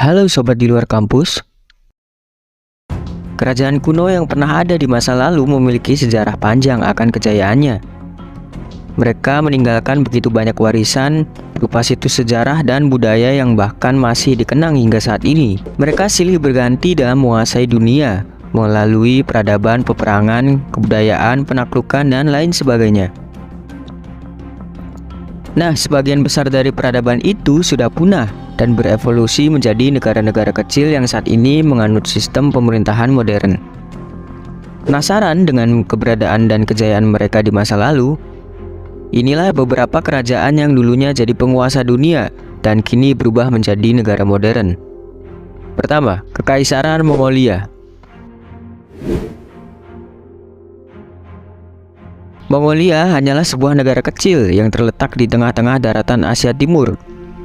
Halo sobat di luar kampus. Kerajaan kuno yang pernah ada di masa lalu memiliki sejarah panjang akan kejayaannya. Mereka meninggalkan begitu banyak warisan berupa situs sejarah dan budaya yang bahkan masih dikenang hingga saat ini. Mereka silih berganti dalam menguasai dunia melalui peradaban, peperangan, kebudayaan, penaklukan, dan lain sebagainya. Nah, sebagian besar dari peradaban itu sudah punah dan berevolusi menjadi negara-negara kecil yang saat ini menganut sistem pemerintahan modern. Penasaran dengan keberadaan dan kejayaan mereka di masa lalu? Inilah beberapa kerajaan yang dulunya jadi penguasa dunia dan kini berubah menjadi negara modern. Pertama, Kekaisaran Mongolia. Mongolia hanyalah sebuah negara kecil yang terletak di tengah-tengah daratan Asia Timur.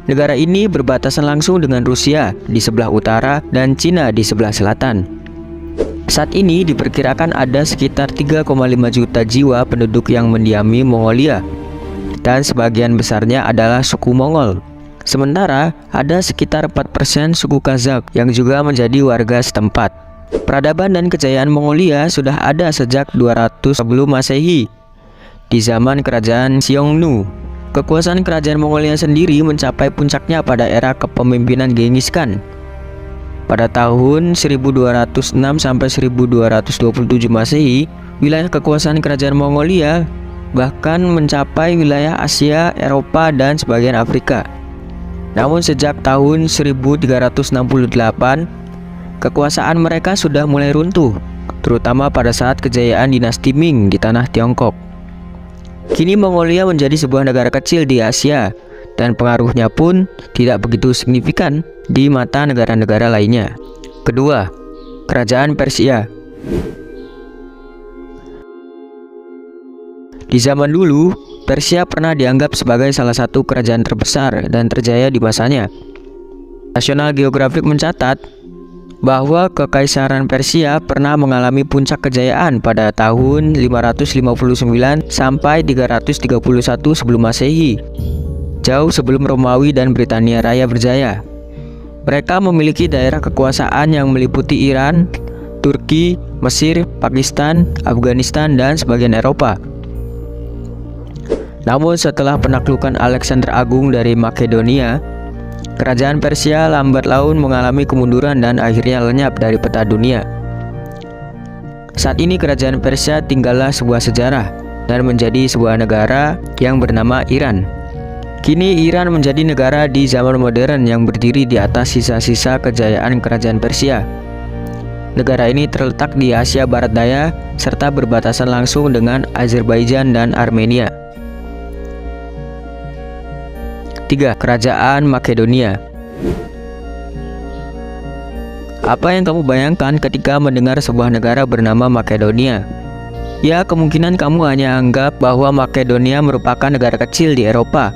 Negara ini berbatasan langsung dengan Rusia di sebelah utara dan Cina di sebelah selatan. Saat ini diperkirakan ada sekitar 3,5 juta jiwa penduduk yang mendiami Mongolia, dan sebagian besarnya adalah suku Mongol. Sementara ada sekitar 4% suku Kazakh yang juga menjadi warga setempat. Peradaban dan kejayaan Mongolia sudah ada sejak 200 sebelum Masehi. Di zaman kerajaan Xiongnu, kekuasaan kerajaan Mongolia sendiri mencapai puncaknya pada era kepemimpinan Genghis Khan. Pada tahun 1206 sampai 1227 Masehi, wilayah kekuasaan kerajaan Mongolia bahkan mencapai wilayah Asia, Eropa, dan sebagian Afrika. Namun sejak tahun 1368, kekuasaan mereka sudah mulai runtuh, terutama pada saat kejayaan dinasti Ming di tanah Tiongkok. Kini Mongolia menjadi sebuah negara kecil di Asia, dan pengaruhnya pun tidak begitu signifikan di mata negara-negara lainnya. Kedua, Kerajaan Persia. Di zaman dulu, Persia pernah dianggap sebagai salah satu kerajaan terbesar dan terjaya di masanya. National Geographic mencatat bahwa Kekaisaran Persia pernah mengalami puncak kejayaan pada tahun 559 sampai 331 sebelum Masehi, jauh sebelum Romawi dan Britania Raya berjaya. Mereka memiliki daerah kekuasaan yang meliputi Iran, Turki, Mesir, Pakistan, Afghanistan, dan sebagian Eropa. Namun setelah penaklukan Alexander Agung dari Makedonia, kerajaan Persia lambat laun mengalami kemunduran dan akhirnya lenyap dari peta dunia. Saat ini kerajaan Persia tinggallah sebuah sejarah dan menjadi sebuah negara yang bernama Iran. Kini Iran menjadi negara di zaman modern yang berdiri di atas sisa-sisa kejayaan kerajaan Persia. Negara ini terletak di Asia Barat Daya serta berbatasan langsung dengan Azerbaijan dan Armenia. 3. Kerajaan Makedonia. Apa yang kamu bayangkan ketika mendengar sebuah negara bernama Makedonia? Ya, kemungkinan kamu hanya anggap bahwa Makedonia merupakan negara kecil di Eropa.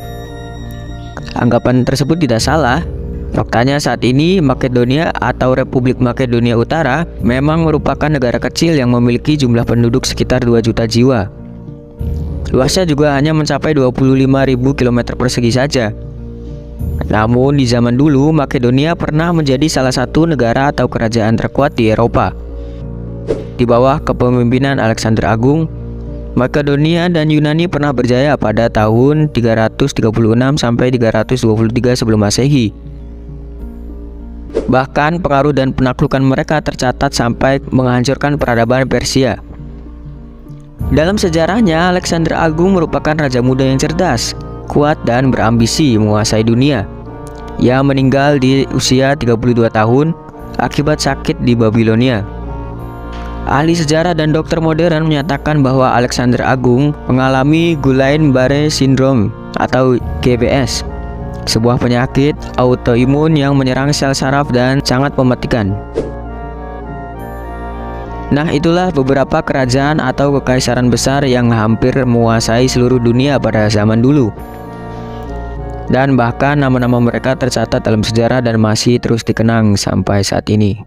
Anggapan tersebut tidak salah. Faktanya saat ini Makedonia atau Republik Makedonia Utara memang merupakan negara kecil yang memiliki jumlah penduduk sekitar 2 juta jiwa. Luasnya juga hanya mencapai 25.000 km persegi saja. Namun di zaman dulu Makedonia pernah menjadi salah satu negara atau kerajaan terkuat di Eropa. Di bawah kepemimpinan Alexander Agung, Makedonia dan Yunani pernah berjaya pada tahun 336 sampai 323 sebelum Masehi. Bahkan pengaruh dan penaklukan mereka tercatat sampai menghancurkan peradaban Persia. Dalam sejarahnya, Alexander Agung merupakan raja muda yang cerdas, kuat, dan berambisi menguasai dunia. Ia meninggal di usia 32 tahun akibat sakit di Babilonia. Ahli sejarah dan dokter modern menyatakan bahwa Alexander Agung mengalami Guillain-Barré Syndrome atau GBS, sebuah penyakit autoimun yang menyerang sel saraf dan sangat mematikan. Nah, itulah beberapa kerajaan atau kekaisaran besar yang hampir menguasai seluruh dunia pada zaman dulu. Dan bahkan nama-nama mereka tercatat dalam sejarah dan masih terus dikenang sampai saat ini.